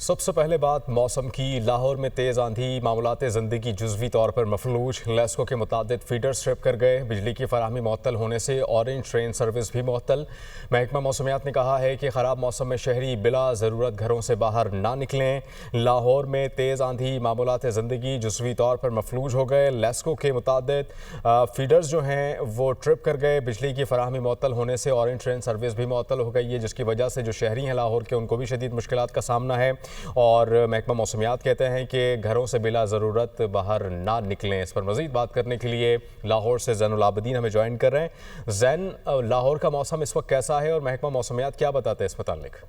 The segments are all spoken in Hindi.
सबसे पहले बात मौसम की। लाहौर में तेज़ आंधी मामूलात ज़िंदगी जुज़वी तौर पर मफलूज। लेस्को के मुताबिक फीडर स्ट्रिप कर गए। बिजली की फराहमी मुअत्तल होने से ऑरेंज ट्रेन सर्विस भी मुअत्तल। महकमा मौसमियात ने कहा है कि ख़राब मौसम में शहरी बिला ज़रूरत घरों से बाहर ना निकलें। लाहौर में तेज़ आंधी मामूलात ज़िंदगी जुज़वी तौर पर मफलूज हो गए। लेस्को के मुताबिक फीडर्स जो हैं वो ट्रिप कर गए। बिजली की फराहमी मुअत्तल होने से ऑरेंज ट्रेन सर्विस भी मुअत्तल हो गई है, जिसकी वजह से जो शहरी हैं लाहौर के उनको भी शदीद मुश्किलात का सामना है। और महकमा मौसमियात कहते हैं कि घरों से बिला ज़रूरत बाहर ना निकलें। इस पर मज़ीद बात करने के लिए लाहौर से ज़ैनुल आबिदीन हमें ज्वाइन कर रहे हैं। ज़ैन, लाहौर का मौसम इस वक्त कैसा है और महकमा मौसमियात क्या बताते हैं इस मुतालिक?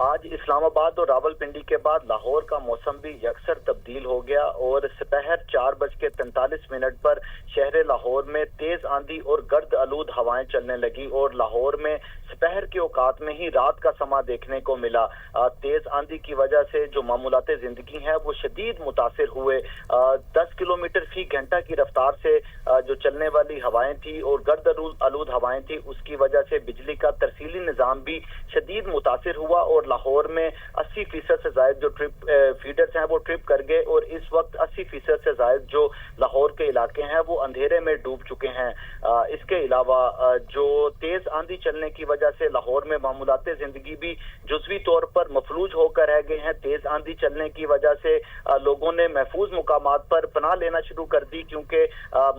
आज इस्लामाबाद और रावलपिंडी के बाद लाहौर का मौसम भी यकसर तब्दील हो गया और दोपहर 4:43 पर शहर लाहौर में तेज आंधी और गर्द आलूद हवाएं चलने लगी और लाहौर में दोपहर के औकात में ही रात का समा देखने को मिला। तेज आंधी की वजह से जो मामूलात जिंदगी हैं वो शदीद मुतासिर हुए। 10 किलोमीटर फी घंटा की रफ्तार से जो चलने वाली हवाएं थी और गर्द आलूद हवाएं थी, उसकी वजह से बिजली का तरसीली निज़ाम भी शदीद मुतासिर हुआ और लाहौर में 80% से ज्यादा जो फीडर्स हैं वो ट्रिप कर गए और इस वक्त 80% से ज्यादा जो लाहौर के इलाके हैं वो अंधेरे में डूब चुके हैं। इसके अलावा जो तेज आंधी चलने की वजह से लाहौर में मामूलात जिंदगी भी जुज़वी तौर पर मफलूज होकर रह गए हैं। तेज आंधी चलने की वजह से लोगों ने महफूज मुकामात पर पनाह लेना शुरू कर दी, क्योंकि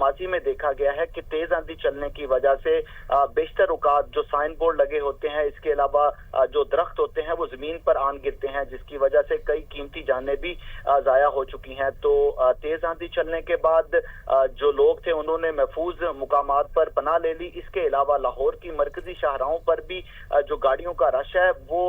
माजी में देखा गया है कि तेज आंधी चलने की वजह से बेशतर औकात जो साइन बोर्ड लगे होते हैं, इसके अलावा जो दरख्त होते हैं वो जमीन पर आन गिरते हैं, जिसकी वजह से कई कीमती जानें भी जाया हो चुकी हैं। तो तेज आंधी चलने के बाद जो लोग थे उन्होंने महफूज मुकामात पर पनाह ले ली। इसके अलावा लाहौर की मरकजी शाहराहों पर भी जो गाड़ियों का रश है वो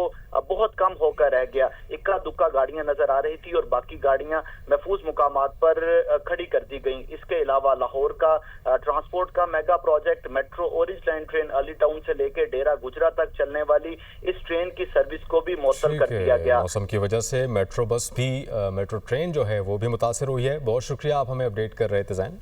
बहुत कम होकर रह गया। इक्का दुक्का गाड़ियां नजर आ रही थी और बाकी गाड़ियां महफूज मुकामात पर खड़ी कर दी गई। इसके अलावा लाहौर का ट्रांसपोर्ट का mega project metro orange line train Ali town से लेकर डेरा गुजरा तक चलने वाली इस ट्रेन की सर्विस को भी मुअत्तल कर दिया गया। मौसम की वजह से मेट्रो बस भी मेट्रो ट्रेन जो है वो भी मुतासिर हुई है। बहुत शुक्रिया, आप हमें अपडेट कर रहे थे ज़ैन।